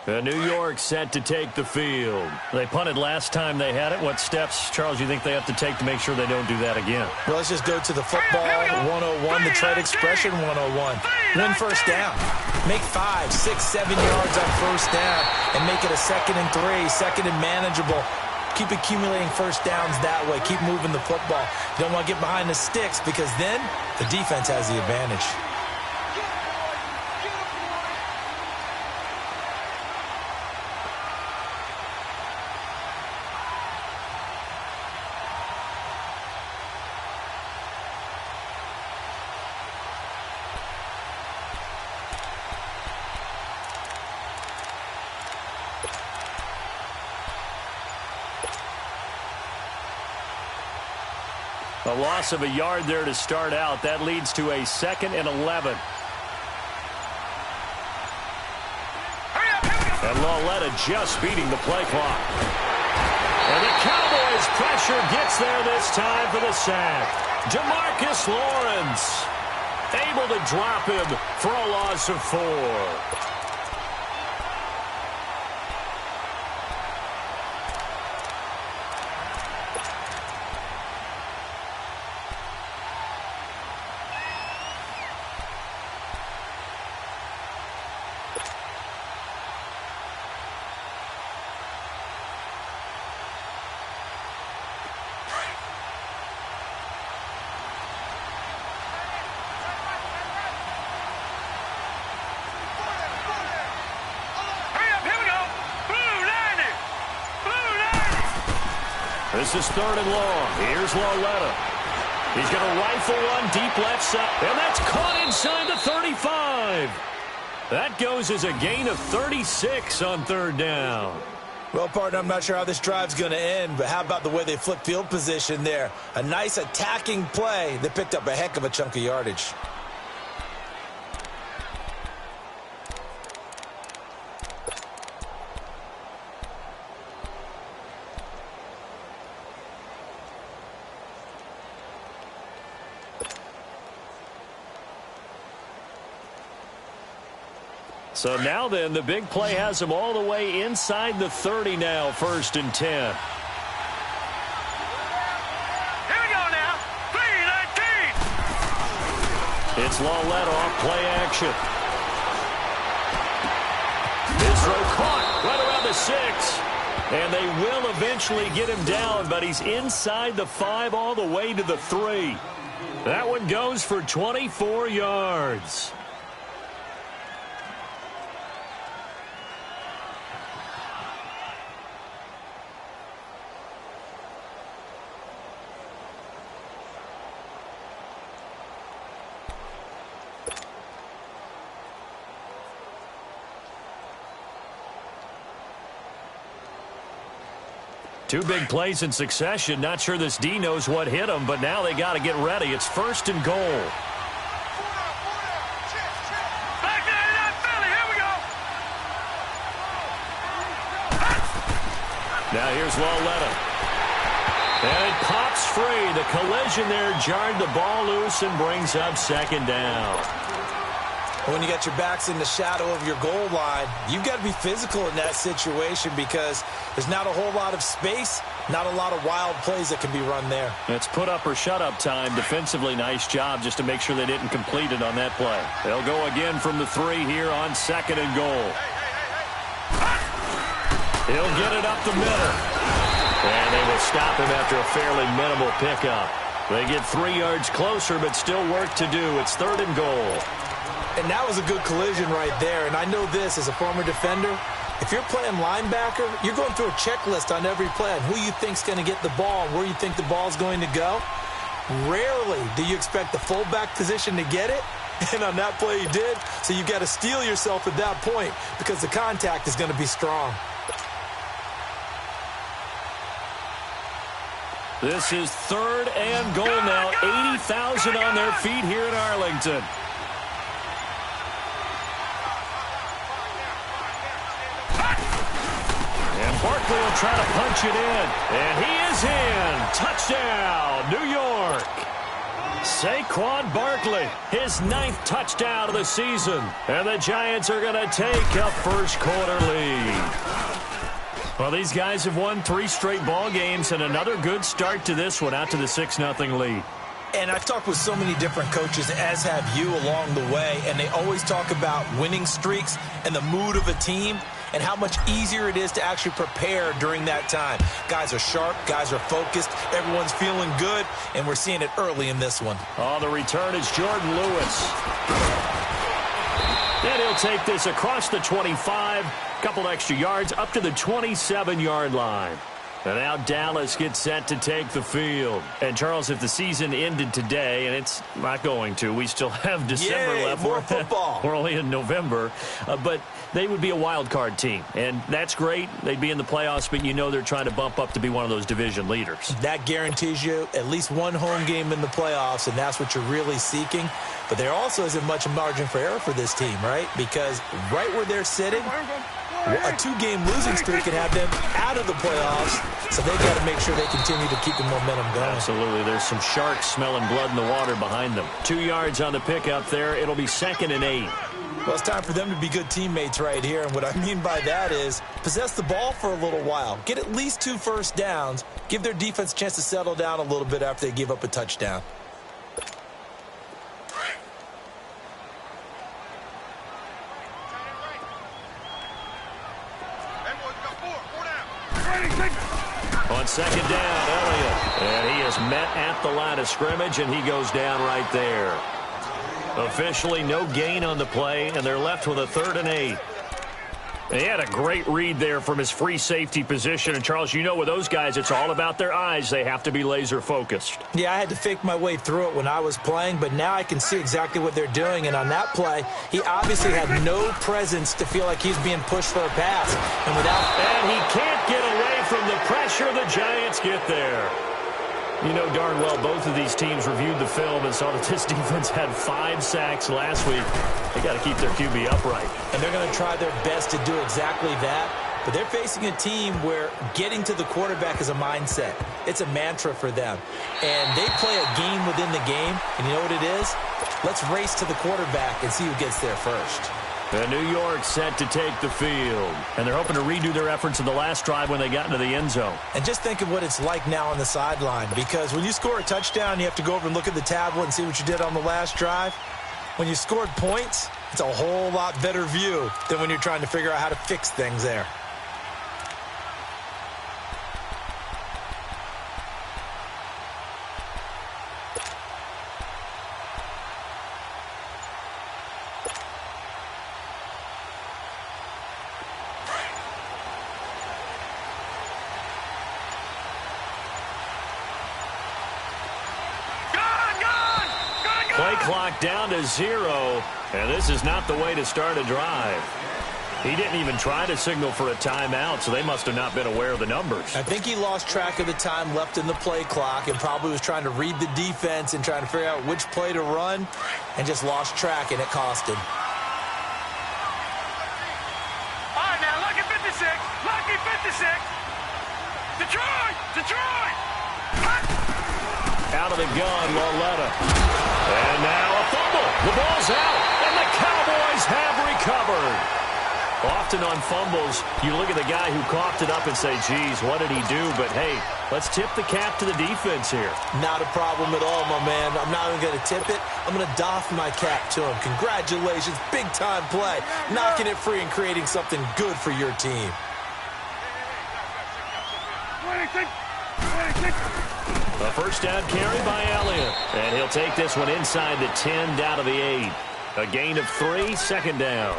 New York set to take the field. They punted last time they had it. What steps, Charles, you think they have to take to make sure they don't do that again? Well, let's just go to the football 101, the trade expression 101. Win first down. Make 5, 6, 7 yards on first down and make it a 2nd and 3, second and manageable. Keep accumulating first downs that way. Keep moving the football. You don't want to get behind the sticks because then the defense has the advantage. A loss of a yard there to start out. That leads to a 2nd and 11. And Lauletta just beating the play clock. And the Cowboys pressure gets there this time for the sack. Demarcus Lawrence able to drop him for a loss of 4. This is 3rd and long. Here's Lauletta. He's going to rifle one deep left side. And that's caught inside the 35. That goes as a gain of 36 on 3rd down. Well, partner, I'm not sure how this drive's going to end, but how about the way they flip field position there? A nice attacking play that picked up a heck of a chunk of yardage. So now then, the big play has them all the way inside the 30 now, 1st and 10. Here we go now. 3-19. It's Lauletta off play action. This throw caught right around the 6. And they will eventually get him down, but he's inside the 5 all the way to the 3. That one goes for 24 yards. Two big plays in succession. Not sure this D knows what hit him, but now they got to get ready. It's 1st and goal. Back there in that Philly. Here we go. Now here's Lauletta. And it pops free. The collision there jarred the ball loose and brings up 2nd down. When you got your backs in the shadow of your goal line, you've got to be physical in that situation because there's not a whole lot of space, not a lot of wild plays that can be run there. It's put up or shut up time. Defensively, nice job just to make sure they didn't complete it on that play. They'll go again from the 3 here on 2nd and goal. He'll get it up the middle. And they will stop him after a fairly minimal pickup. They get 3 yards closer, but still work to do. It's 3rd and goal. And that was a good collision right there. And I know this as a former defender. If you're playing linebacker, you're going through a checklist on every play on who you think's going to get the ball and where you think the ball's going to go. Rarely do you expect the fullback position to get it. And on that play he did. So you've got to steel yourself at that point because the contact is going to be strong. This is 3rd and goal now. 80,000 on their feet here in Arlington. Barkley will try to punch it in. And he is in. Touchdown, New York. Saquon Barkley, his 9th touchdown of the season. And the Giants are going to take a first-quarter lead. Well, these guys have won 3 straight ball games and another good start to this one out to the 6-0 lead. And I've talked with so many different coaches, as have you, along the way, and they always talk about winning streaks and the mood of a team and how much easier it is to actually prepare during that time. Guys are sharp, guys are focused, everyone's feeling good, and we're seeing it early in this one. Oh, the return is Jordan Lewis. And he'll take this across the 25, couple extra yards, up to the 27-yard line. And now Dallas gets set to take the field. And, Charles, if the season ended today, and it's not going to, we still have December left. More football. We're only in November. But they would be a wild card team. And that's great. They'd be in the playoffs, but you know they're trying to bump up to be one of those division leaders. That guarantees you at least one home game in the playoffs, and that's what you're really seeking. But there also isn't much margin for error for this team, right? Because right where they're sitting, a 2-game losing streak can have them out of the playoffs, so they've got to make sure they continue to keep the momentum going. Absolutely. There's some sharks smelling blood in the water behind them. 2 yards on the pickup there. It'll be 2nd and 8. Well, it's time for them to be good teammates right here, and what I mean by that is possess the ball for a little while, get at least 2 first downs, give their defense a chance to settle down a little bit after they give up a touchdown. On 2nd down, Elliott. And he is met at the line of scrimmage, and he goes down right there. Officially no gain on the play, and they're left with a 3rd and 8. And he had a great read there from his free safety position. And, Charles, you know with those guys, it's all about their eyes. They have to be laser focused. Yeah, I had to fake my way through it when I was playing, but now I can see exactly what they're doing. And on that play, he obviously had no presence to feel like he's being pushed for a pass. And he can't get away from the pressure. The Giants get there. You know darn well both of these teams reviewed the film and saw that this defense had 5 sacks last week. They got to keep their QB upright. And they're going to try their best to do exactly that. But they're facing a team where getting to the quarterback is a mindset. It's a mantra for them. And they play a game within the game. And you know what it is? Let's race to the quarterback and see who gets there first. And New York set to take the field. And they're hoping to redo their efforts in the last drive when they got into the end zone. And just think of what it's like now on the sideline. Because when you score a touchdown, you have to go over and look at the tablet and see what you did on the last drive. When you scored points, it's a whole lot better view than when you're trying to figure out how to fix things there. Play clock down to 0, and this is not the way to start a drive. He didn't even try to signal for a timeout, so they must have not been aware of the numbers. I think he lost track of the time left in the play clock and probably was trying to read the defense and trying to figure out which play to run and just lost track, and it cost him. All right, now, lucky 56. Lucky 56. Detroit! Detroit! Out of the gun, Lauletta. And now a fumble. The ball's out, and the Cowboys have recovered. Often on fumbles, you look at the guy who coughed it up and say, geez, what did he do? But, hey, let's tip the cap to the defense here. Not a problem at all, my man. I'm not even going to tip it. I'm going to doff my cap to him. Congratulations. Big-time play. Knocking it free and creating something good for your team. 26. 26. A first down carry by Elliott. And he'll take this one inside the 10 down to the 8. A gain of 3, 2nd down.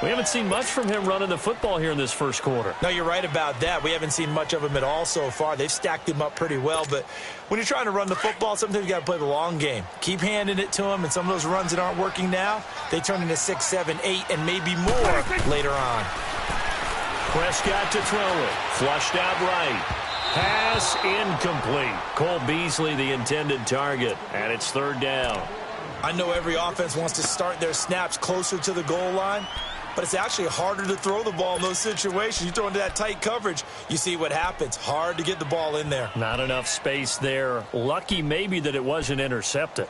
We haven't seen much from him running the football here in this first quarter. No, you're right about that. We haven't seen much of him at all so far. They've stacked him up pretty well, but when you're trying to run the football, sometimes you got to play the long game. Keep handing it to him, and some of those runs that aren't working now, they turn into 6, 7, 8, and maybe more later on. Prescott to throw it. Flushed out right. Pass incomplete. Cole Beasley, the intended target, and it's 3rd down. I know every offense wants to start their snaps closer to the goal line, but it's actually harder to throw the ball in those situations. You throw into that tight coverage, you see what happens. Hard to get the ball in there. Not enough space there. Lucky maybe that it wasn't intercepted.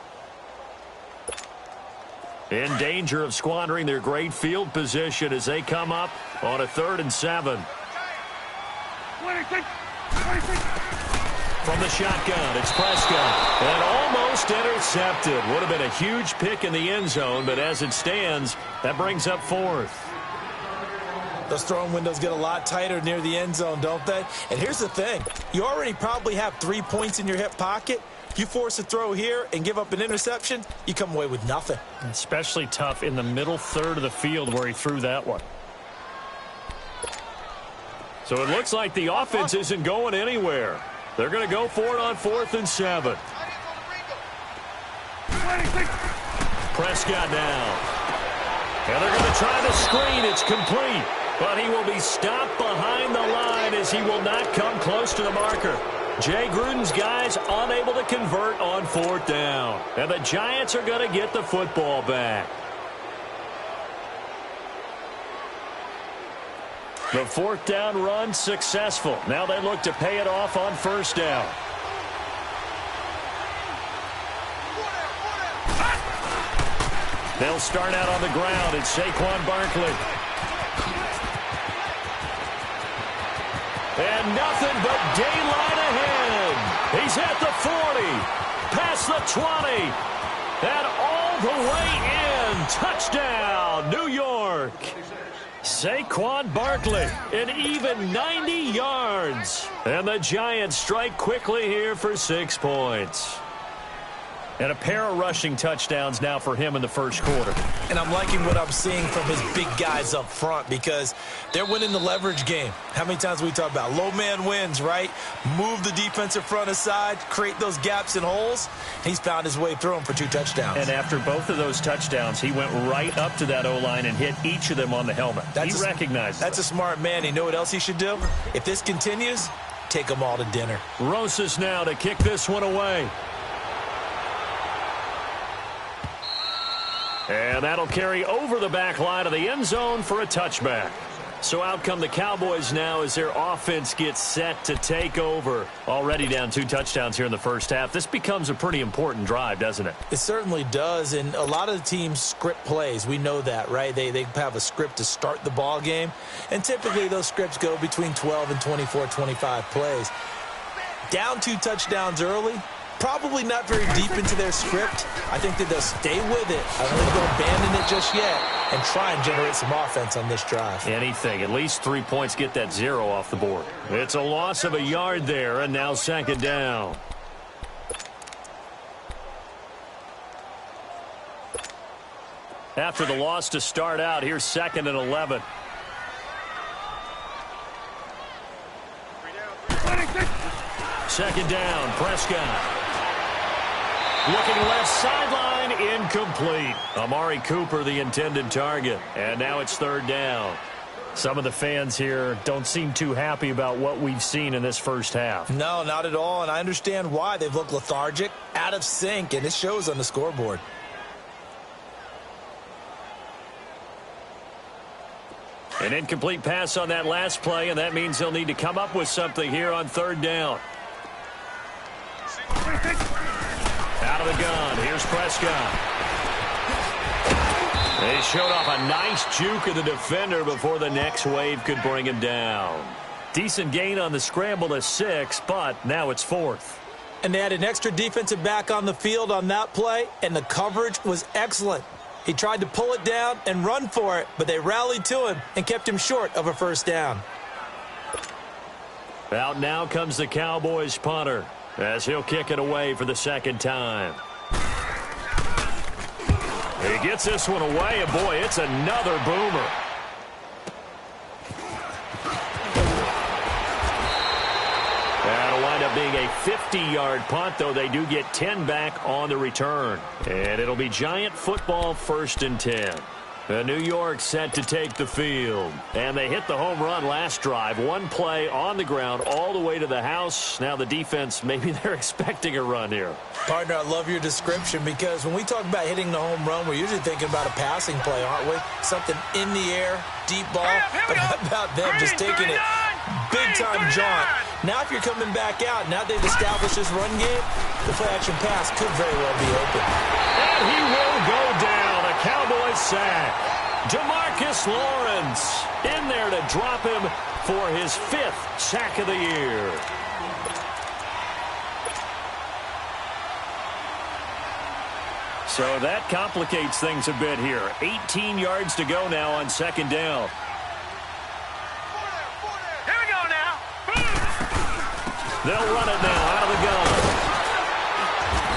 In danger of squandering their great field position as they come up on a 3rd and 7. 26. From the shotgun, it's Prescott. And almost intercepted. Would have been a huge pick in the end zone, but as it stands, that brings up 4th. Those throwing windows get a lot tighter near the end zone, don't they? And here's the thing. You already probably have 3 points in your hip pocket. You force a throw here and give up an interception, you come away with nothing. Especially tough in the middle third of the field where he threw that one. So it looks like the offense isn't going anywhere. They're going to go for it on 4th and 7. 26. Prescott now. And they're going to try the screen. It's complete. But he will be stopped behind the line as he will not come close to the marker. Jay Gruden's guys unable to convert on 4th down. And the Giants are going to get the football back. The 4th down run successful. Now they look to pay it off on 1st down. They'll start out on the ground. It's Saquon Barkley. And nothing but daylight ahead. He's at the 40, past the 20, and all the way in. Touchdown, New York. Saquon Barkley, an even 90 yards. And the Giants strike quickly here for 6 points. And a pair of rushing touchdowns now for him in the first quarter. And I'm liking what I'm seeing from his big guys up front because they're winning the leverage game. How many times we talk about low man wins, right? Move the defensive front aside, create those gaps and holes. He's found his way through them for 2 touchdowns. And after both of those touchdowns, he went right up to that O-line and hit each of them on the helmet. He recognized That's a smart man. You know what else he should do? If this continues, take them all to dinner. Rosas now to kick this one away. And that'll carry over the back line of the end zone for a touchback. So out come the Cowboys now as their offense gets set to take over. Already down 2 touchdowns here in the first half. This becomes a pretty important drive, doesn't it? It certainly does, and a lot of the teams script plays. We know that, right? They have a script to start the ball game, and typically those scripts go between 12 and 24, 25 plays. Down 2 touchdowns early, probably not very deep into their script. I think that they'll stay with it. I don't think they'll abandon it just yet and try and generate some offense on this drive. Anything. At least 3 points, get that 0 off the board. It's a loss of a yard there, and now 2nd down. After the loss to start out, here's 2nd and 11. 26. 2nd down, Prescott. Looking left sideline, incomplete. Amari Cooper, the intended target. And now it's 3rd down. Some of the fans here don't seem too happy about what we've seen in this first half. No, not at all, and I understand why. They've looked lethargic, out of sync, and it shows on the scoreboard. An incomplete pass on that last play, and that means they'll need to come up with something here on 3rd down. 26. Out of the gun, here's Prescott. They showed off a nice juke of the defender before the next wave could bring him down. Decent gain on the scramble to 6, but now it's 4th. And they had an extra defensive back on the field on that play, and the coverage was excellent. He tried to pull it down and run for it, but they rallied to him and kept him short of a 1st down. Out now comes the Cowboys punter as he'll kick it away for the 2nd time. He gets this one away, and boy, it's another boomer. That'll wind up being a 50-yard punt, though they do get 10 back on the return. And it'll be Giant football 1st and 10. New York set to take the field. And they hit the home run last drive. One play on the ground all the way to the house. Now the defense, maybe they're expecting a run here. Partner, I love your description because when we talk about hitting the home run, we're usually thinking about a passing play, aren't we? Something in the air, deep ball. But how about them just taking it big-time jaunt? Now if you're coming back out, now they've established this run game, the play-action pass could very well be open. And he will go down. A Cowboys sack. Demarcus Lawrence in there to drop him for his 5th sack of the year. So that complicates things a bit here. 18 yards to go now on 2nd down. Here we go now. They'll run it now out of the gun.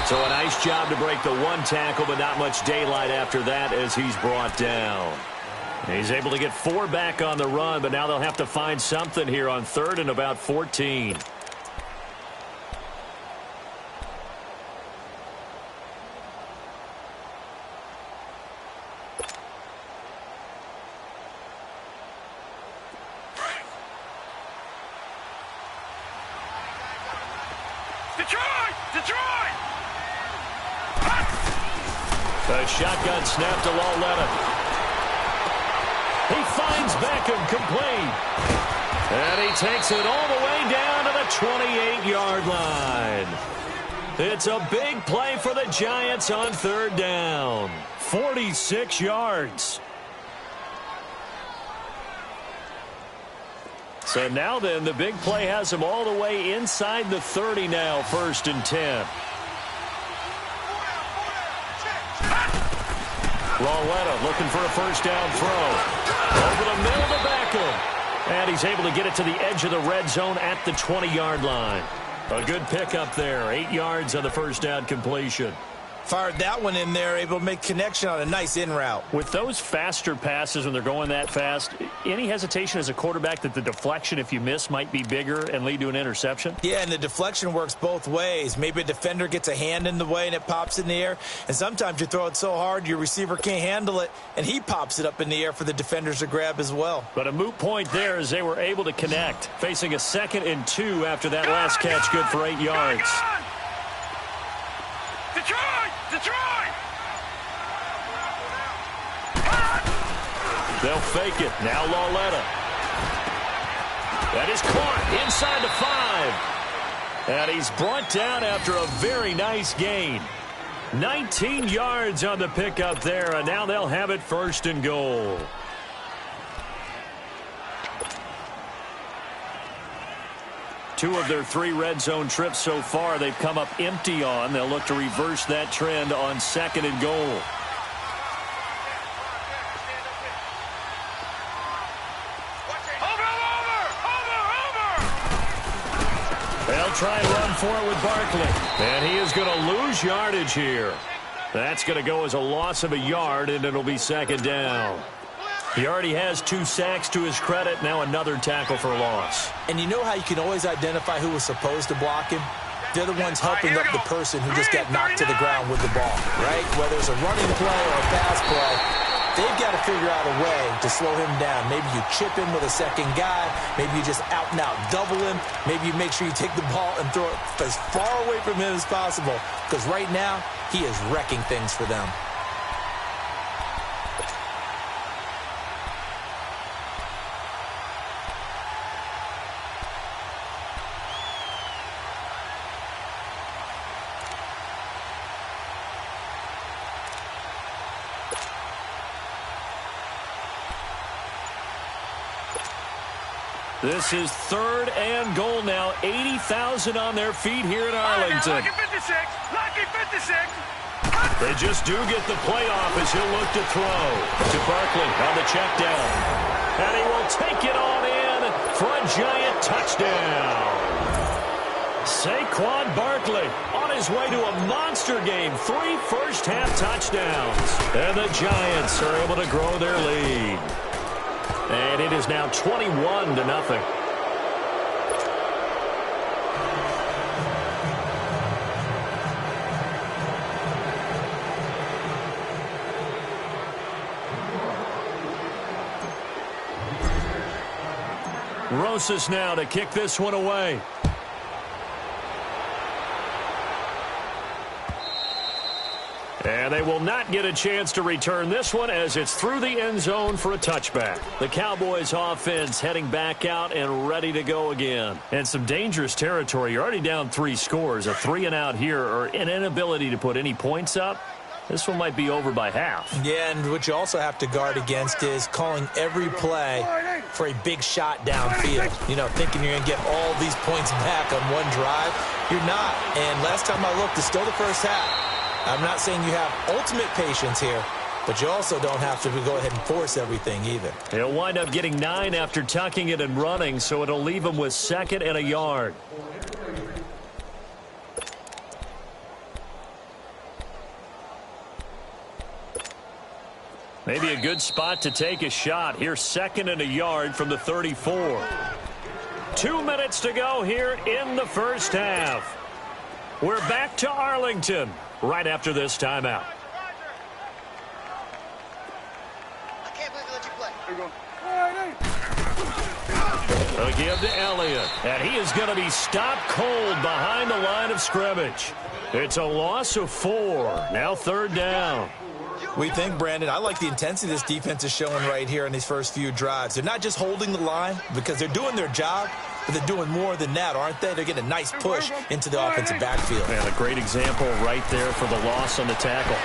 So a nice job to break the one tackle, but not much daylight after that as he's brought down. He's able to get 4 back on the run, but now they'll have to find something here on 3rd and about 14. Detroit! Detroit! The shotgun snap to Lauletta. He finds Beckham complete. And he takes it all the way down to the 28-yard line. It's a big play for the Giants on 3rd down. 46 yards. So now then, the big play has him all the way inside the 30 now, 1st and 10. Lauletta looking for a 1st down throw. Over the middle to Beckham. And he's able to get it to the edge of the red zone at the 20-yard line. A good pickup there. 8 yards on the 1st down completion. Fired that one in there, able to make connection on a nice in route. With those faster passes when they're going that fast, any hesitation as a quarterback that the deflection, if you miss, might be bigger and lead to an interception? Yeah, and the deflection works both ways. Maybe a defender gets a hand in the way and it pops in the air. And sometimes you throw it so hard your receiver can't handle it, and he pops it up in the air for the defenders to grab as well. But a moot point there as they were able to connect. Facing a 2nd and 2 after that last catch, good for 8 yards. Detroit! Detroit! They'll fake it. Now Lauletta. That is caught inside the 5. And he's brought down after a very nice gain. 19 yards on the pickup there, and now they'll have it 1st and goal. Two of their 3 red zone trips so far they've come up empty on. They'll look to reverse that trend on 2nd and goal. They'll try and run for it with Barkley. And he is going to lose yardage here. That's going to go as a loss of a yard, and it'll be 2nd down. He already has 2 sacks to his credit. Now another tackle for loss. And you know how you can always identify who was supposed to block him? They're the ones helping up the person who just got knocked to the ground with the ball, right? Whether it's a running play or a pass play, they've got to figure out a way to slow him down. Maybe you chip him with a 2nd guy. Maybe you just out and out double him. Maybe you make sure you take the ball and throw it as far away from him as possible. Because right now, he is wrecking things for them. This is 3rd and goal now. 80,000 on their feet here in Arlington. Lucky 56. Lucky 56. They just do get the playoff as he'll look to throw to Barkley on the check down. And he will take it on in for a Giant touchdown. Saquon Barkley on his way to a monster game. 3 first-half touchdowns. And the Giants are able to grow their lead. And it is now 21-0. Rosas now to kick this one away. And they will not get a chance to return this one as it's through the end zone for a touchback. The Cowboys offense heading back out and ready to go again. And some dangerous territory. You're already down 3 scores. A 3-and-out here or an inability to put any points up. This one might be over by half. Yeah, and what you also have to guard against is calling every play for a big shot downfield. You know, thinking you're going to get all these points back on one drive. You're not. And last time I looked, it's still the first half. I'm not saying you have ultimate patience here, but you also don't have to go ahead and force everything either. He'll wind up getting 9 after tucking it and running, so it'll leave him with 2nd and a yard. Maybe a good spot to take a shot. Here's 2nd and a yard from the 34. 2 minutes to go here in the first half. We're back to Arlington right after this timeout. I can't believe they let you play. A give to Elliott, and he is going to be stopped cold behind the line of scrimmage. It's a loss of 4. Now 3rd down. We think, Brandon, I like the intensity this defense is showing right here in these first few drives. They're not just holding the line because they're doing their job, but they're doing more than that, aren't they? They're getting a nice push into the offensive backfield. And a great example right there for the loss on the tackle.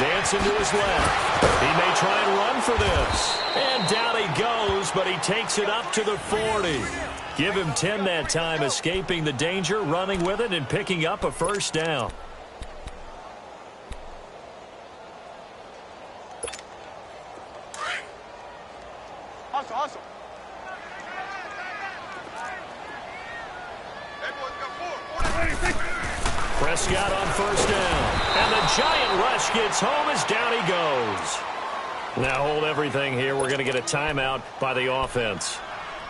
Dancing to his left. He may try and run for this. And down he goes, but he takes it up to the 40. Give him 10 that time, escaping the danger, running with it, and picking up a 1st down. Hustle. Prescott on 1st down. And the giant rush gets home as down he goes. Now hold everything here. We're going to get a timeout by the offense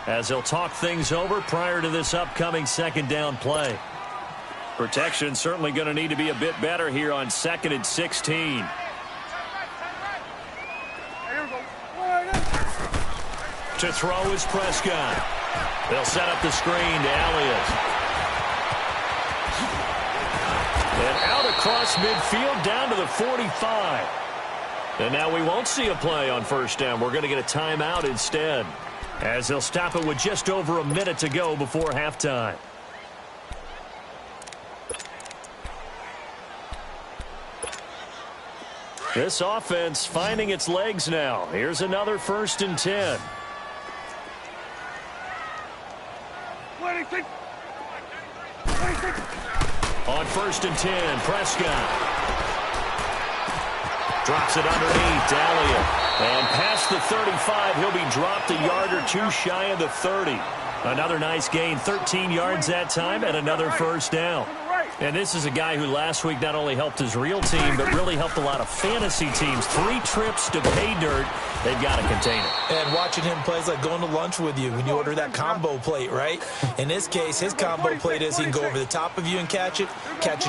as they'll talk things over prior to this upcoming 2nd down play. Protection certainly going to need to be a bit better here on 2nd and 16. To throw is Prescott. They'll set up the screen to Elliott. And out across midfield down to the 45. And now we won't see a play on 1st down. We're going to get a timeout instead, as they'll stop it with just over a minute to go before halftime. This offense finding its legs now. Here's another 1st and 10. On 1st and 10, Prescott drops it underneath to Elliott. And past the 35, he'll be dropped a yard or 2 shy of the 30. Another nice gain, 13 yards that time, and another 1st down. And this is a guy who last week not only helped his real team, but really helped a lot of fantasy teams. 3 trips to pay dirt. They've got to contain it. And watching him play is like going to lunch with you when you order that combo plate, right? In this case, his combo plate is he can go over the top of you and catch it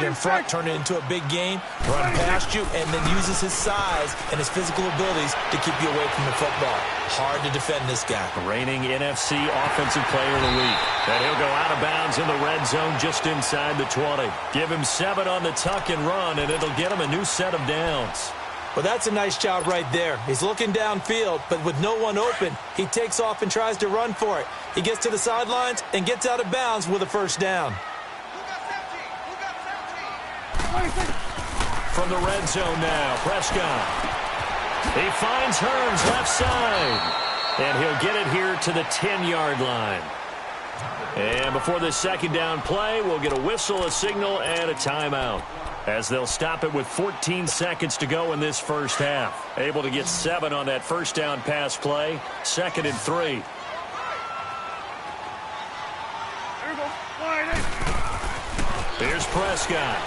in front, turn it into a big gain, run past you, and then uses his size and his physical abilities to keep you away from the football. Hard to defend this guy. Reigning NFC Offensive Player of the Week. And he'll go out of bounds in the red zone just inside the 20. Give him 7 on the tuck and run, and it'll get him a new set of downs. Well, that's a nice job right there. He's looking downfield, but with no one open, he takes off and tries to run for it. He gets to the sidelines and gets out of bounds with a 1st down. From the red zone now, Prescott. He finds Hearns left side, and he'll get it here to the 10-yard line. And before this 2nd down play, we'll get a whistle, a signal, and a timeout, as they'll stop it with 14 seconds to go in this first half. Able to get 7 on that 1st down pass play. 2nd and 3. Here's Prescott.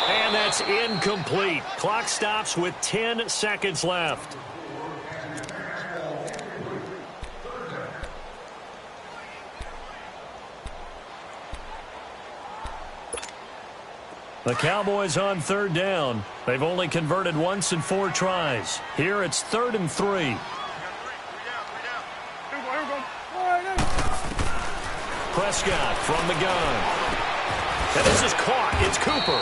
And that's incomplete. Clock stops with 10 seconds left. The Cowboys on 3rd down. They've only converted once in 4 tries. Here it's 3rd and 3. Prescott from the gun. And this is caught. It's Cooper.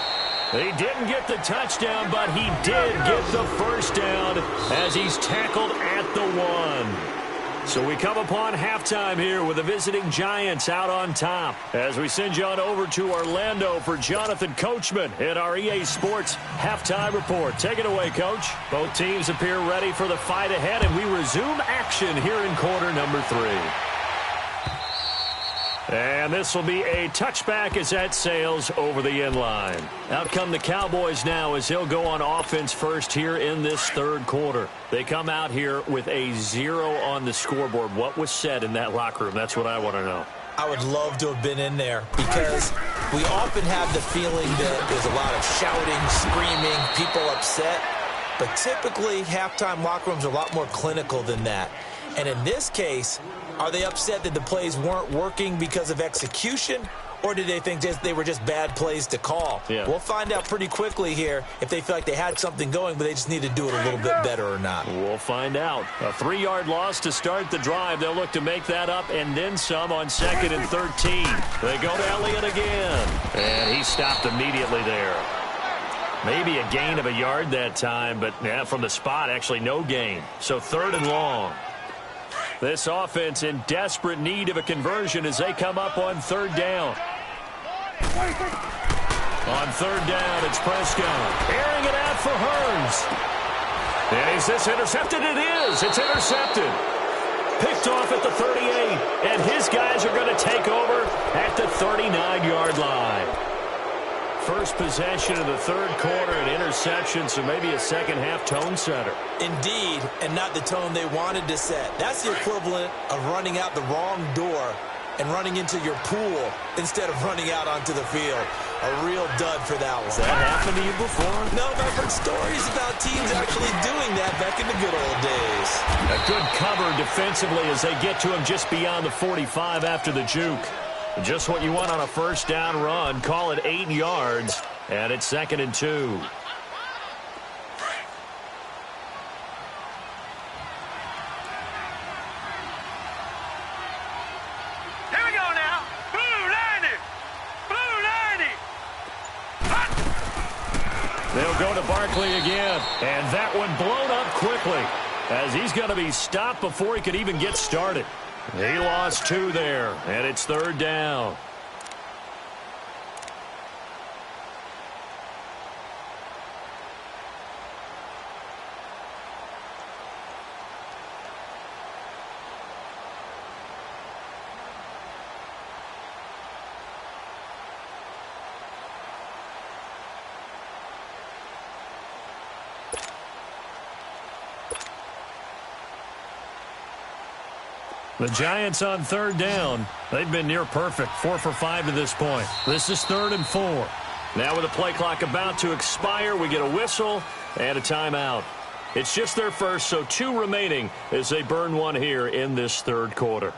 He didn't get the touchdown, but he did get the first down as he's tackled at the 1. So we come upon halftime here with the visiting Giants out on top as we send you on over to Orlando for Jonathan Coachman in our EA Sports Halftime Report. Take it away, Coach. Both teams appear ready for the fight ahead, and we resume action here in quarter number 3. And this will be a touchback as that sails over the end line. Out come the Cowboys now as they'll go on offense first here in this third quarter. They come out here with a 0 on the scoreboard. What was said in that locker room? That's what I want to know. I would love to have been in there because we often have the feeling that there's a lot of shouting, screaming, people upset. But typically, halftime locker rooms are a lot more clinical than that. And in this case, are they upset that the plays weren't working because of execution, or did they think they were just bad plays to call? Yeah. We'll find out pretty quickly here if they feel like they had something going, but they just need to do it a little bit better or not. We'll find out. A 3-yard loss to start the drive. They'll look to make that up and then some on 2nd and 13. They go to Elliott again, and he stopped immediately there. Maybe a gain of a yard that time, but from the spot, actually no gain. So 3rd and long. This offense in desperate need of a conversion as they come up on 3rd down. On 3rd down, it's Prescott. Airing it out for Hurns. And is this intercepted? It is. It's intercepted. Picked off at the 38. And his guys are going to take over at the 39-yard line. First possession of the third quarter, an interception, so maybe a second-half tone setter. Indeed, and not the tone they wanted to set. That's the equivalent of running out the wrong door and running into your pool instead of running out onto the field. A real dud for that one. Has that happened to you before? No, but I've heard stories about teams actually doing that back in the good old days. A good cover defensively as they get to him just beyond the 45 after the juke. Just what you want on a first down run. Call it 8 yards, and it's 2nd and 2. Here we go now. Blue 90. Blue 90. They'll go to Barkley again, and that one blown up quickly as he's going to be stopped before he could even get started. He lost 2 there, and it's 3rd down. The Giants on 3rd down. They've been near perfect, 4 for 5 to this point. This is 3rd and 4. Now with the play clock about to expire, we get a whistle and a timeout. It's just their first, so 2 remaining as they burn one here in this third quarter.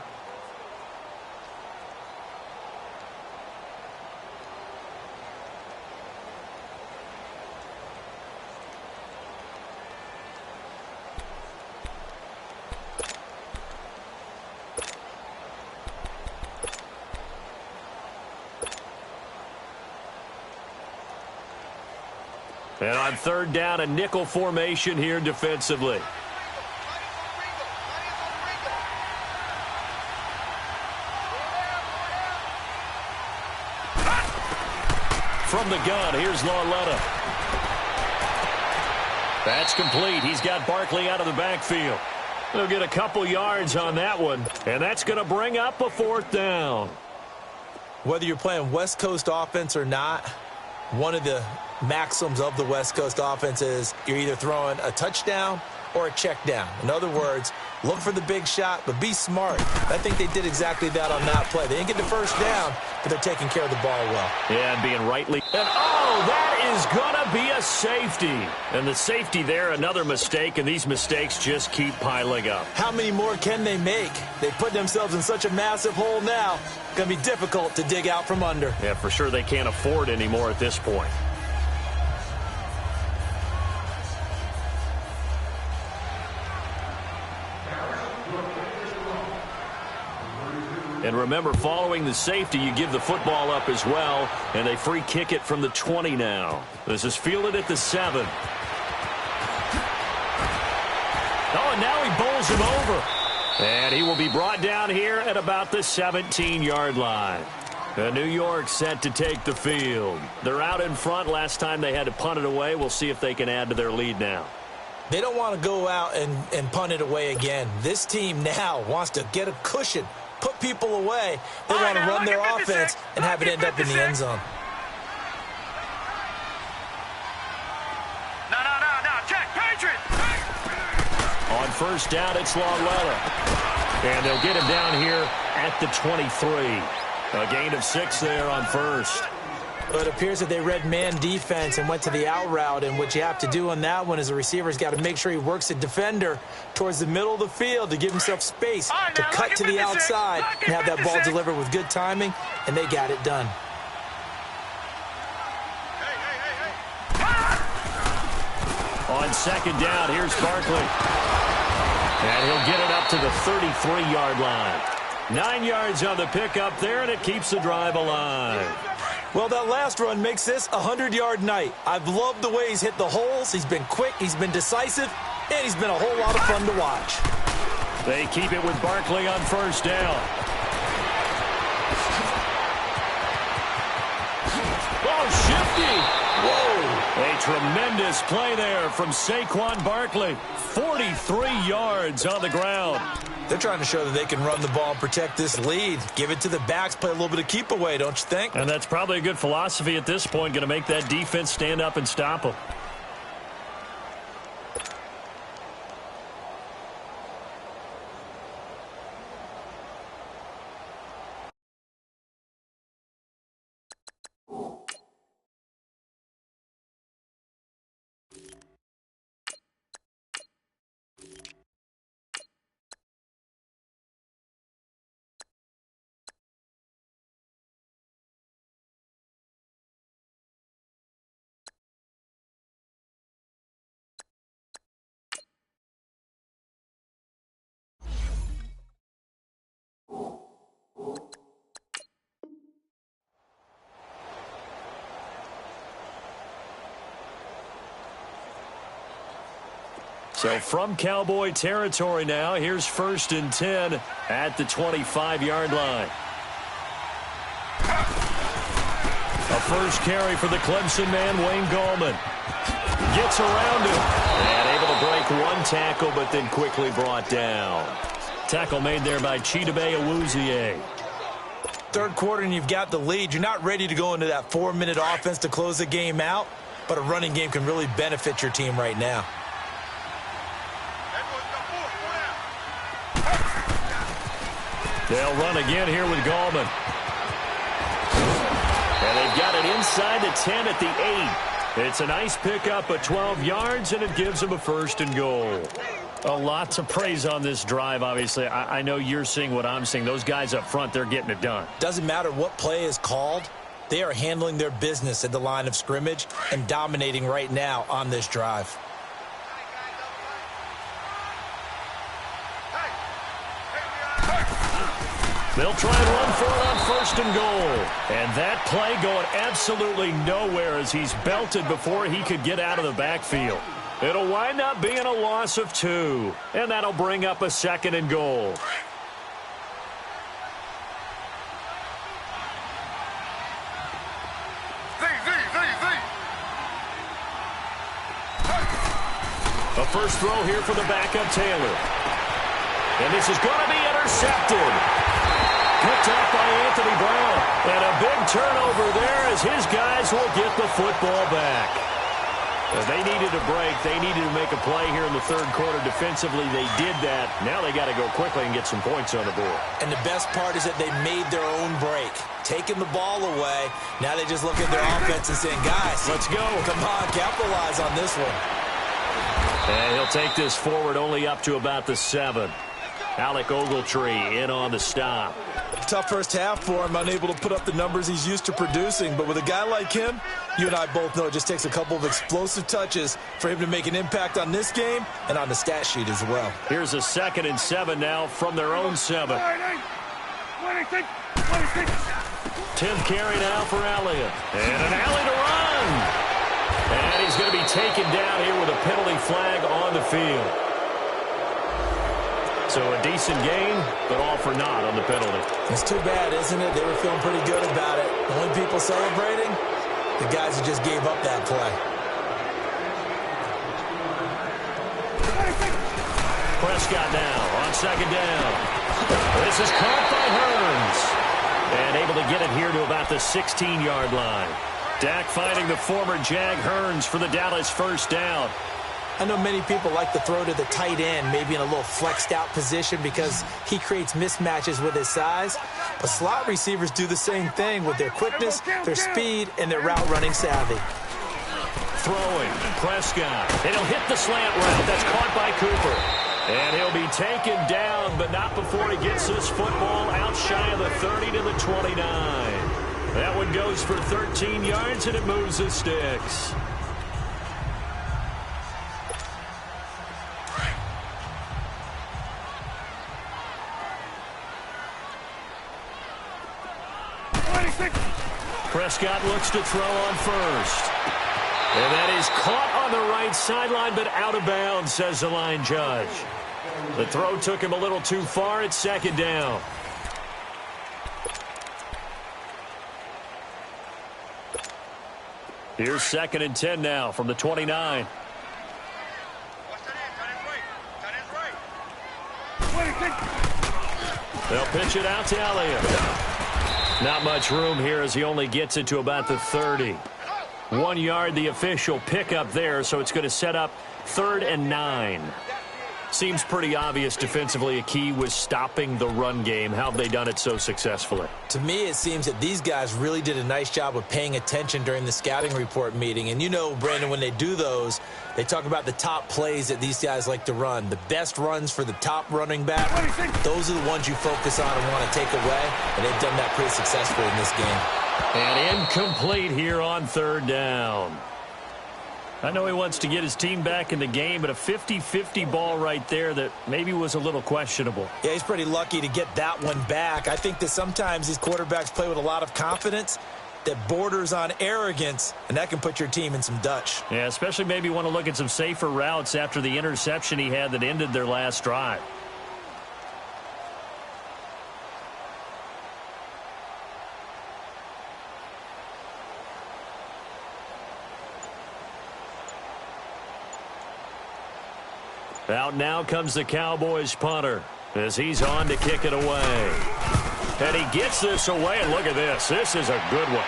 And on 3rd down, a nickel formation here defensively. From the gun, here's Lauletta. That's complete. He's got Barkley out of the backfield. They'll get a couple yards on that one, and that's going to bring up a 4th down. Whether you're playing West Coast offense or not, one of the maxims of the West Coast offense is you're either throwing a touchdown or a check down. In other words, look for the big shot, but be smart. I think they did exactly that on that play. They didn't get the first down, but they're taking care of the ball well. Yeah, and being rightly. And that is going to be a safety. And the safety there, another mistake, and these mistakes just keep piling up. How many more can they make? They put themselves in such a massive hole now. It's going to be difficult to dig out from under. Yeah, for sure they can't afford anymore at this point. And remember, following the safety, you give the football up as well, and they free kick it from the 20 now. This is fielded at the 7. Oh, and now he bowls him over. And he will be brought down here at about the 17-yard line. New York set to take the field. They're out in front. Last time they had to punt it away. We'll see if they can add to their lead now. They don't want to go out and punt it away again. This team now wants to get a cushion, put people away. They want to run their offense and have it end up in the end zone. No, check, Patriot! On first down, it's Longwella. And they'll get him down here at the 23. A gain of 6 there on first. Well, it appears that they read man defense and went to the out route, and what you have to do on that one is the receiver's got to make sure he works the defender towards the middle of the field to give himself space to cut to the outside and have that ball delivered with good timing, and they got it done. On second down, here's Barkley. And he'll get it up to the 33-yard line. 9 yards on the pickup there, and it keeps the drive alive. Well, that last run makes this a 100-yard night. I've loved the way he's hit the holes. He's been quick, he's been decisive, and he's been a whole lot of fun to watch. They keep it with Barkley on first down. Oh, shifty! Whoa! A tremendous play there from Saquon Barkley. 43 yards on the ground. They're trying to show that they can run the ball and protect this lead. Give it to the backs, play a little bit of keep away, don't you think? And that's probably a good philosophy at this point, going to make that defense stand up and stop them. So from Cowboy territory now, here's 1st and 10 at the 25-yard line. A first carry for the Clemson man, Wayne Gallman. Gets around him. And able to break one tackle, but then quickly brought down. Tackle made there by Chidobe Awuzie. Third quarter and you've got the lead. You're not ready to go into that 4-minute offense to close the game out, but a running game can really benefit your team right now. They'll run again here with Gallman. And they've got it inside the 10 at the 8. It's a nice pickup of 12 yards, and it gives them a 1st and goal. A lot to praise on this drive, obviously. I know you're seeing what I'm seeing. Those guys up front, they're getting it done. Doesn't matter what play is called. They are handling their business at the line of scrimmage and dominating right now on this drive. They'll try and run for it on 1st and goal. And that play going absolutely nowhere as he's belted before he could get out of the backfield. It'll wind up being a loss of 2. And that'll bring up a 2nd and goal. A first throw here for the backup Taylor. And this is going to be intercepted. Picked up by Anthony Brown. And a big turnover there as his guys will get the football back. They needed a break. They needed to make a play here in the third quarter. Defensively, they did that. Now they got to go quickly and get some points on the board. And the best part is that they made their own break. Taking the ball away. Now they just look at their offense and saying, guys, let's go. Come on, capitalize on this one. And he'll take this forward only up to about the 7. Alec Ogletree in on the stop. Tough first half for him, unable to put up the numbers he's used to producing. But with a guy like him, you and I both know it just takes a couple of explosive touches for him to make an impact on this game and on the stat sheet as well. Here's a 2nd and 7 now from their own 7. 10th carry now for Elliott. And an alley to run. And he's going to be taken down here with a penalty flag on the field. So a decent gain, but all for naught on the penalty. It's too bad, isn't it? They were feeling pretty good about it. The only people celebrating, the guys who just gave up that play. Prescott now on second down. This is caught by Hearns. And able to get it here to about the 16-yard line. Dak finding the former Jag Hearns for the Dallas first down. I know many people like to throw to the tight end, maybe in a little flexed out position because he creates mismatches with his size. But slot receivers do the same thing with their quickness, their speed, and their route running savvy. Throwing, Prescott. And he'll hit the slant route. That's caught by Cooper. And he'll be taken down, but not before he gets this football out shy of the 30 to the 29. That one goes for 13 yards, and it moves the sticks. Prescott looks to throw on first. And that is caught on the right sideline, but out of bounds, says the line judge. The throw took him a little too far. It's second down. Here's 2nd and 10 now from the 29. They'll pitch it out to Elliott. Not much room here as he only gets it to about the 30. 1 yard, the official pickup there, so it's going to set up 3rd and 9. Seems pretty obvious defensively a key was stopping the run game. How have they done it so successfully? To me, it seems that these guys really did a nice job of paying attention during the scouting report meeting. And you know, Brandon, when they do those, they talk about the top plays that these guys like to run. The best runs for the top running back, those are the ones you focus on and want to take away. And they've done that pretty successfully in this game. And incomplete here on 3rd down. I know he wants to get his team back in the game, but a 50-50 ball right there that maybe was a little questionable. Yeah, he's pretty lucky to get that one back. I think that sometimes these quarterbacks play with a lot of confidence that borders on arrogance, and that can put your team in some Dutch. Yeah, especially maybe want to look at some safer routes after the interception he had that ended their last drive. Out now comes the Cowboys punter as he's on to kick it away. And he gets this away, and look at this. This is a good one.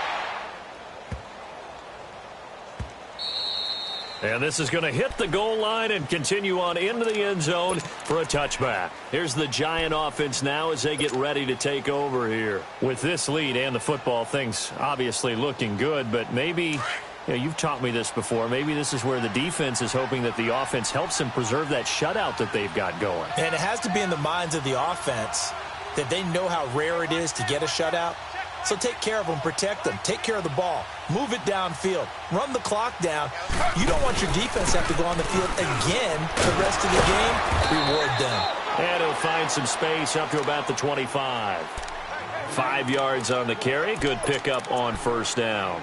And this is going to hit the goal line and continue on into the end zone for a touchback. Here's the Giant offense now as they get ready to take over here. With this lead and the football, things obviously looking good, but maybe... Yeah, you've taught me this before. Maybe this is where the defense is hoping that the offense helps them preserve that shutout that they've got going. And it has to be in the minds of the offense that they know how rare it is to get a shutout. So take care of them, protect them, take care of the ball, move it downfield, run the clock down. You don't want your defense to have to go on the field again the rest of the game. Reward them. And he'll find some space up to about the 25. 5 yards on the carry. Good pickup on 1st down.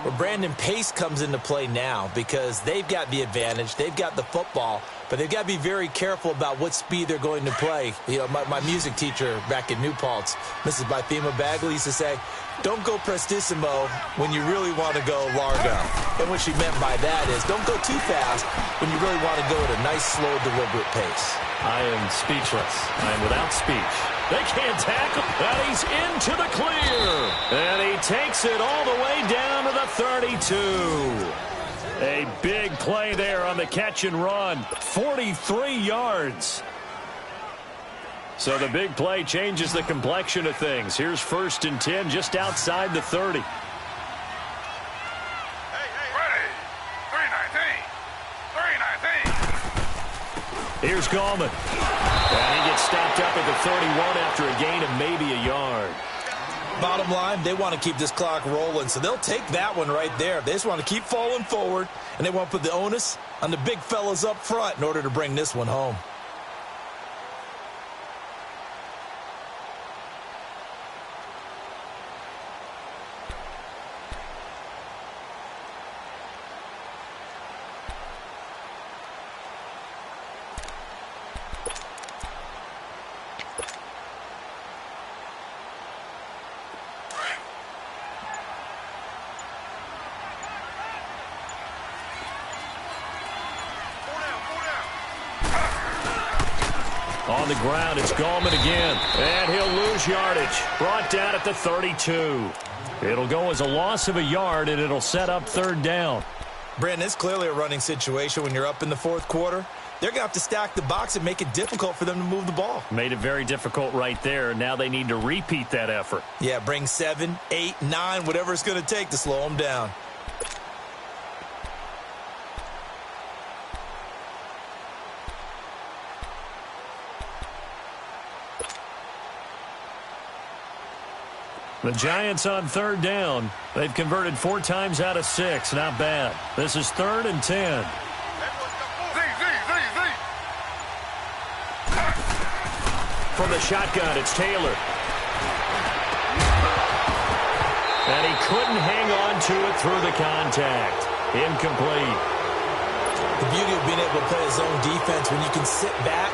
Well, Brandon, pace comes into play now because they've got the advantage. They've got the football, but they've got to be very careful about what speed they're going to play. You know, my music teacher back in New Paltz, Mrs. Bythema Bagley, used to say, don't go prestissimo when you really want to go largo. And what she meant by that is don't go too fast when you really want to go at a nice, slow, deliberate pace. I am speechless. I am without speech. They can't tackle, and he's into the clear. And he takes it all the way down to the 32. A big play there on the catch and run. 43 yards. So the big play changes the complexion of things. Here's 1st and 10 just outside the 30. Here's Gallman. And he gets stopped up at the 31 after a gain of maybe a yard. Bottom line, they want to keep this clock rolling, so they'll take that one right there. They just want to keep falling forward, and they want to put the onus on the big fellas up front in order to bring this one home. on the ground. It's Gallman again. And he'll lose yardage. Brought down at the 32. It'll go as a loss of a yard, and it'll set up third down. Brandon, it's clearly a running situation when you're up in the fourth quarter. They're going to have to stack the box and make it difficult for them to move the ball. Made it very difficult right there. Now they need to repeat that effort. Yeah, bring 7, 8, 9, whatever it's going to take to slow them down. The Giants on third down. They've converted 4 times out of 6. Not bad. This is 3rd and 10. From the shotgun, it's Taylor. And he couldn't hang on to it through the contact. Incomplete. The beauty of being able to play a zone defense when you can sit back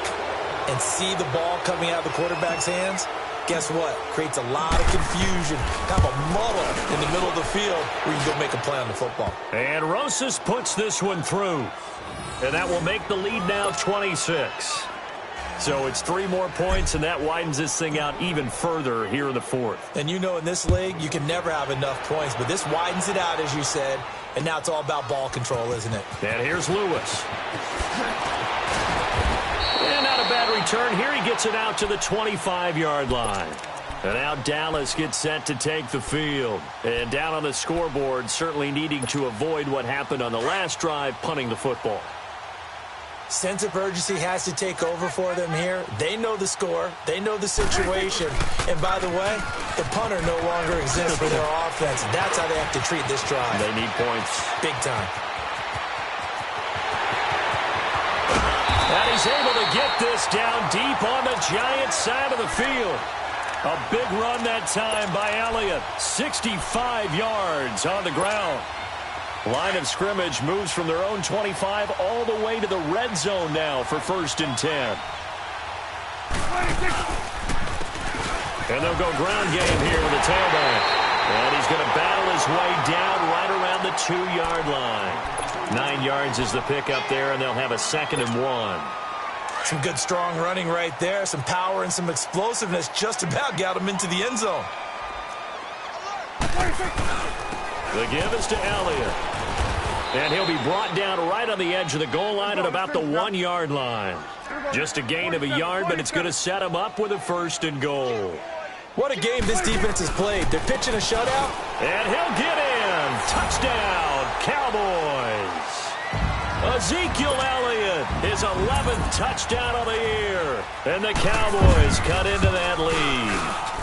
and see the ball coming out of the quarterback's hands, guess what? Creates a lot of confusion. Kind of a muddle in the middle of the field where you can go make a play on the football. And Rosas puts this one through. And that will make the lead now 26. So it's 3 more points, and that widens this thing out even further here in the fourth. And you know in this league, you can never have enough points, but this widens it out, as you said, and now it's all about ball control, isn't it? And here's Lewis. And not a bad return. Here he gets it out to the 25-yard line. And now Dallas gets set to take the field. And down on the scoreboard, certainly needing to avoid what happened on the last drive, punting the football. Sense of urgency has to take over for them here. They know the score. They know the situation. And by the way, the punter no longer exists for their offense. That's how they have to treat this drive. They need points. Big time. And he's able to get this down deep on the Giants' side of the field. A big run that time by Elliott. 65 yards on the ground. Line of scrimmage moves from their own 25 all the way to the red zone now for 1st and 10. And they'll go ground game here with the tailback. And he's going to battle his way down right around the 2-yard line. 9 yards is the pickup there, and they'll have a 2nd and 1. Some good strong running right there. Some power and some explosiveness just about got him into the end zone. The give is to Elliott. And he'll be brought down right on the edge of the goal line at about the 1-yard line. Just a gain of a yard, but it's going to set him up with a 1st and goal. What a game this defense has played. They're pitching a shutout. And he'll get in. Touchdown, Cowboys. Ezekiel Elliott, his 11th touchdown of the year. And the Cowboys cut into that lead.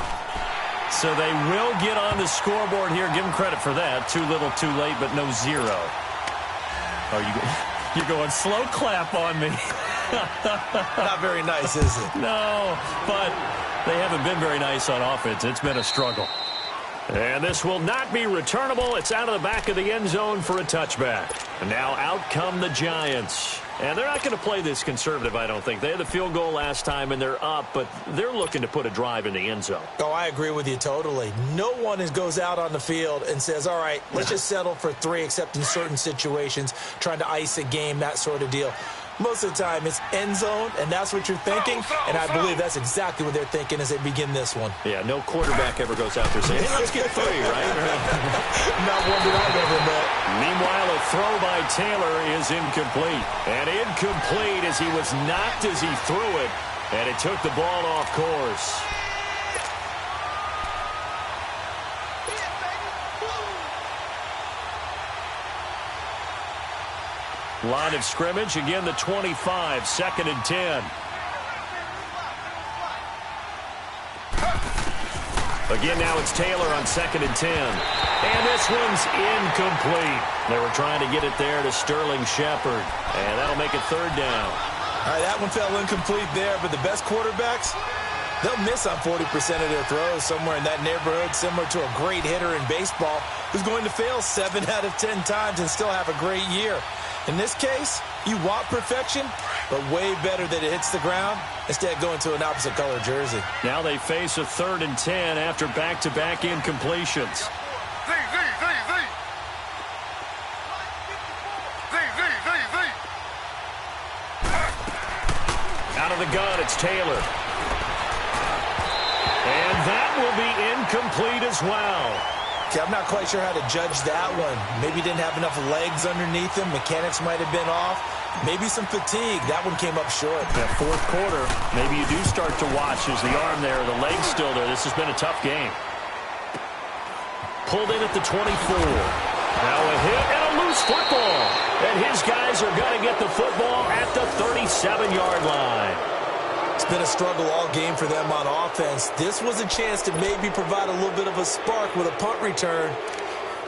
So they will get on the scoreboard here. Give them credit for that. Too little, too late, but no 0. Oh, you're going slow clap on me. Not very nice, is it? No, but they haven't been very nice on offense. It's been a struggle. And this will not be returnable. It's out of the back of the end zone for a touchback. And now out come the Giants. And they're not going to play this conservative, I don't think. They had the field goal last time, and they're up, but they're looking to put a drive in the end zone. Oh, I agree with you totally. No one goes out on the field and says, all right, let's just settle for 3, except in certain situations, trying to ice a game, that sort of deal. Most of the time, it's end zone, and that's what you're thinking, and I believe that's exactly what they're thinking as they begin this one. Yeah, no quarterback ever goes out there saying, hey, let's get 3, right? Not one that I've ever met. Meanwhile, a throw by Taylor is incomplete. And incomplete as he was knocked as he threw it, and it took the ball off course. Line of scrimmage, again the 25, 2nd and 10. Again, now it's Taylor on 2nd and 10. And this one's incomplete. They were trying to get it there to Sterling Shepard. And that'll make it 3rd down. All right, that one fell incomplete there, but the best quarterbacks, they'll miss on 40% of their throws, somewhere in that neighborhood, similar to a great hitter in baseball who's going to fail 7 out of 10 times and still have a great year. In this case, you want perfection, but way better that it hits the ground instead of going to an opposite color jersey. Now they face a 3rd and 10 after back-to-back incompletions. Out of the gun, it's Taylor. And that will be incomplete as well. Okay, I'm not quite sure how to judge that one. Maybe he didn't have enough legs underneath him. Mechanics might have been off. Maybe some fatigue. That one came up short. That fourth quarter, maybe you do start to watch as the arm there, the leg's still there. This has been a tough game. Pulled in at the 24. Now a hit and a loose football. And his guys are going to get the football at the 37-yard line. It's been a struggle all game for them on offense. This was a chance to maybe provide a little bit of a spark with a punt return.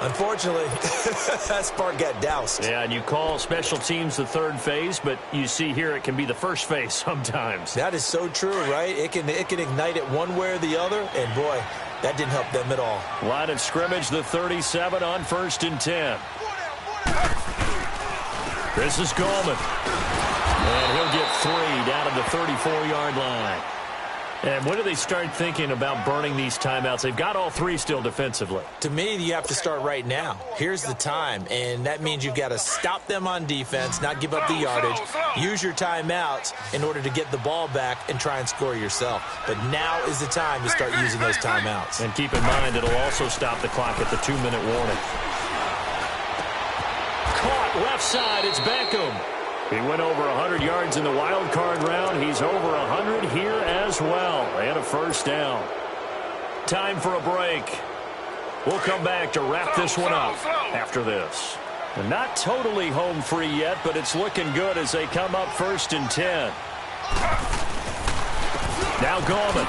Unfortunately, that spark got doused. Yeah, and you call special teams the third phase, but you see here it can be the first phase sometimes. That is so true, right? It can ignite it one way or the other, and boy, that didn't help them at all. Line of scrimmage, the 37 on 1st and 10. This is Gallman. And he'll get 3 down at the 34-yard line. And when do they start thinking about burning these timeouts? They've got all 3 still defensively. To me, you have to start right now. Here's the time, and that means you've got to stop them on defense, not give up the yardage, use your timeouts in order to get the ball back and try and score yourself. But now is the time to start using those timeouts. And keep in mind, it'll also stop the clock at the 2-minute warning. Caught left side, it's Beckham. He went over 100 yards in the wild card round. He's over 100 here as well. And a first down. Time for a break. We'll come back to wrap this one up after this. And not totally home free yet, but it's looking good as they come up 1st and 10. Now Gallman.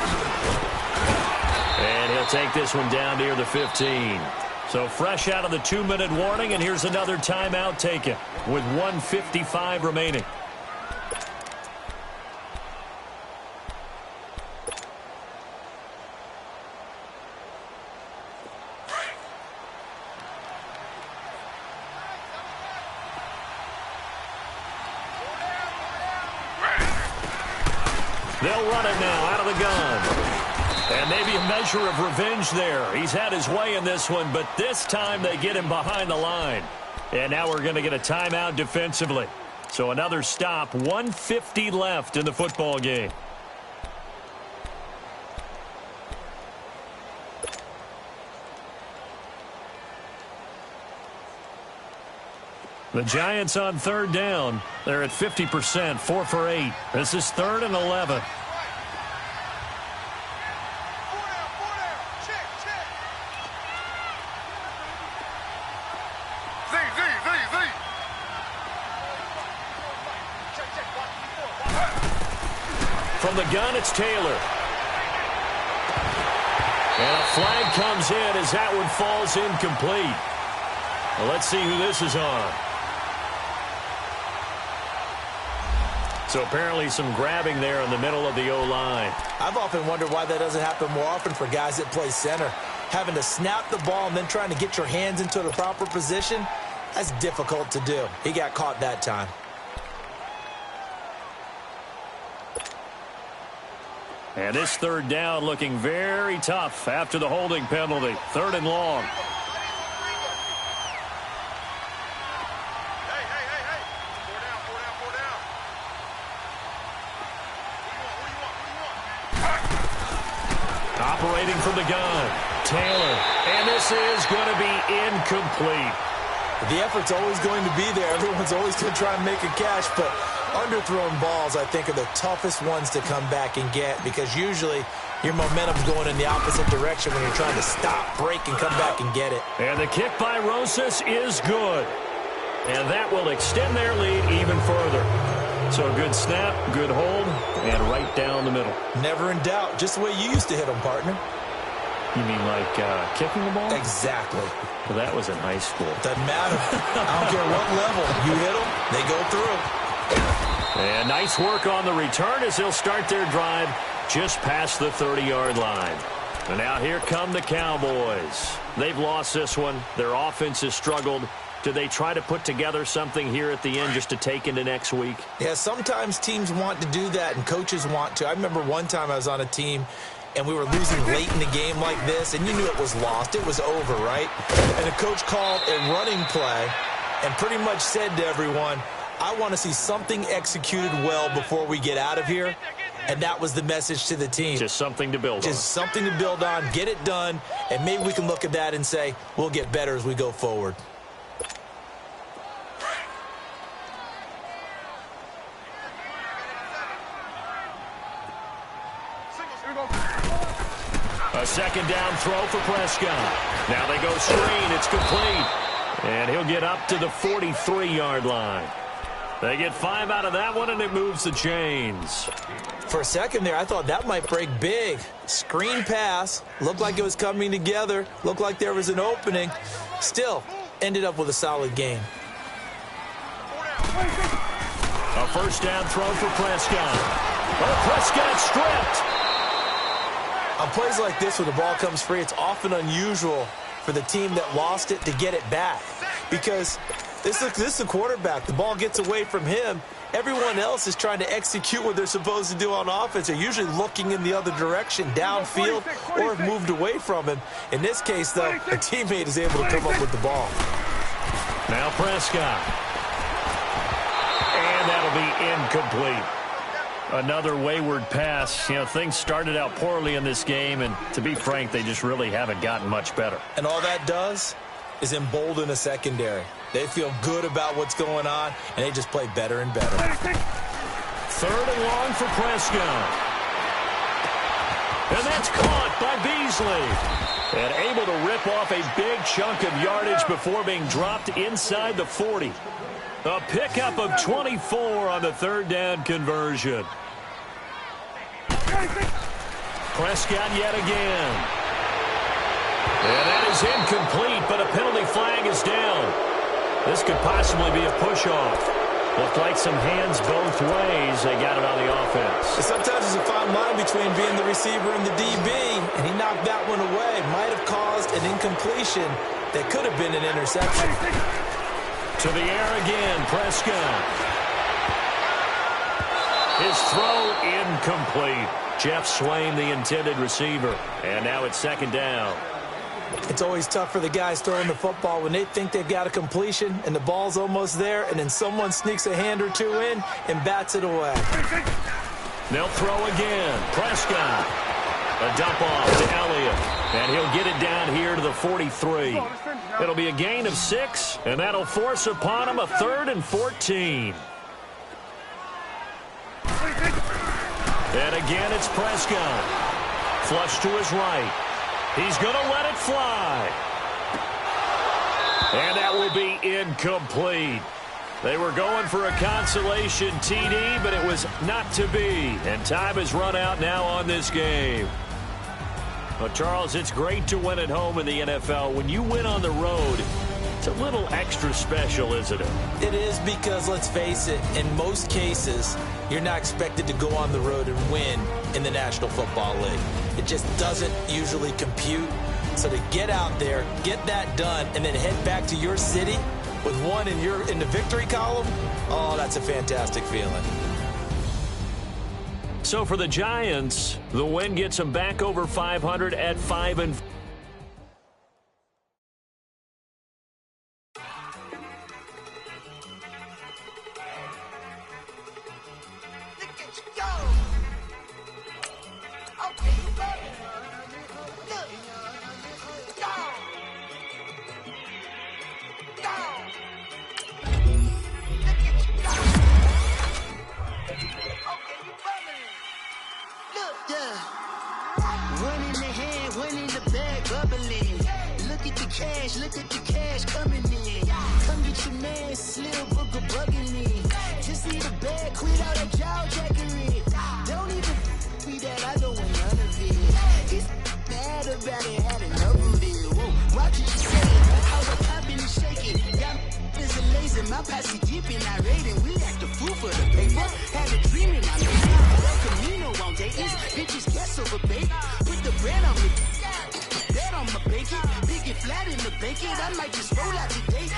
And he'll take this one down near the 15. So fresh out of the 2-minute warning, and here's another timeout taken with 1:55 remaining. They'll run it now out of the gun. And maybe a measure of revenge there. He's had his way in this one, but this time they get him behind the line. And now we're going to get a timeout defensively. So another stop, 1:50 left in the football game. The Giants on 3rd down. They're at 50%, 4 for 8. This is 3rd and 11. From the gun, it's Taylor. And a flag comes in as that one falls incomplete. Well, let's see who this is on. So apparently some grabbing there in the middle of the O-line. I've often wondered why that doesn't happen more often for guys that play center. Having to snap the ball and then trying to get your hands into the proper position, that's difficult to do. He got caught that time. And this 3rd down looking very tough after the holding penalty. 3rd and long. Operating from the gun, Taylor. And this is going to be incomplete. The effort's always going to be there. Everyone's always going to try and make a catch, but underthrown balls, I think, are the toughest ones to come back and get because usually your momentum's going in the opposite direction when you're trying to stop, break, and come back and get it. And the kick by Rosas is good. And that will extend their lead even further. So a good snap, good hold, and right down the middle. Never in doubt. Just the way you used to hit them, partner. You mean like kicking the ball? Exactly. Well, that was in high school. Doesn't matter. I don't care what level. You hit them, they go through. And nice work on the return as they'll start their drive just past the 30-yard line. And now here come the Cowboys. They've lost this one. Their offense has struggled. Do they try to put together something here at the end just to take into next week? Yeah, sometimes teams want to do that and coaches want to. I remember one time I was on a team and we were losing late in the game like this, and you knew it was lost. It was over, right? And the coach called a running play and pretty much said to everyone, I want to see something executed well before we get out of here. And that was the message to the team. Just something to build on. Just something to build on, get it done, and maybe we can look at that and say, we'll get better as we go forward. A second down throw for Prescott. Now they go screen. It's complete. And he'll get up to the 43-yard line. They get 5 out of that one, and it moves the chains. For a second there, I thought that might break big. Screen pass. Looked like it was coming together. Looked like there was an opening. Still, ended up with a solid game. A first down throw for Prescott. Oh, Prescott stripped. On plays like this where the ball comes free, it's often unusual for the team that lost it to get it back. Because this is a quarterback. The ball gets away from him. Everyone else is trying to execute what they're supposed to do on offense. They're usually looking in the other direction, downfield, or have moved away from him. In this case, though, a teammate is able to come up with the ball. Now Prescott. And that'll be incomplete. Another wayward pass. You know, things started out poorly in this game, and to be frank, they just really haven't gotten much better. And all that does is embolden a secondary. They feel good about what's going on, and they just play better and better. Third and long for Prescott. And that's caught by Beasley. And able to rip off a big chunk of yardage before being dropped inside the 40. A pickup of 24 on the third down conversion. Prescott yet again. And that is incomplete, but a penalty flag is down. This could possibly be a push-off. Looked like some hands both ways. They got it on the offense. Sometimes there's a fine line between being the receiver and the DB, and he knocked that one away. Might have caused an incompletion that could have been an interception. To the air again, Prescott. His throw incomplete. Jeff Swain, the intended receiver. And now it's second down. It's always tough for the guys throwing the football when they think they've got a completion and the ball's almost there, and then someone sneaks a hand or two in and bats it away. They'll throw again. Prescott. A dump off to Elliott. And he'll get it down here to the 43. It'll be a gain of 6, and that'll force upon him a 3rd and 14. And again, it's Prescott. Flush to his right. He's going to let it fly. And that will be incomplete. They were going for a consolation TD, but it was not to be. And time has run out now on this game. Well, Charles, it's great to win at home in the NFL. When you win on the road, it's a little extra special, isn't it? It is, because, let's face it, in most cases, you're not expected to go on the road and win in the National Football League. It just doesn't usually compute. So to get out there, get that done, and then head back to your city with one in the victory column, oh, that's a fantastic feeling. So for the Giants, the win gets them back over 500 at 5-4. Look at the cash coming in. Come get your man, Slim Booker bugging in. Just need a bag, quit all that jaw jackery. Don't even be that, I don't want none of it. It's bad about it, had enough of it. Whoa, watch what you say. How the poppin' and shaking. Got is a laser, my posse dipping, I raiding. We act the fool for the paper. Had a dream and I made it. El Camino on Dayton's. Bitches guess over bait. Put the bread on me. Bet on my bacon. Big it flat in the bacon. I might just roll out today.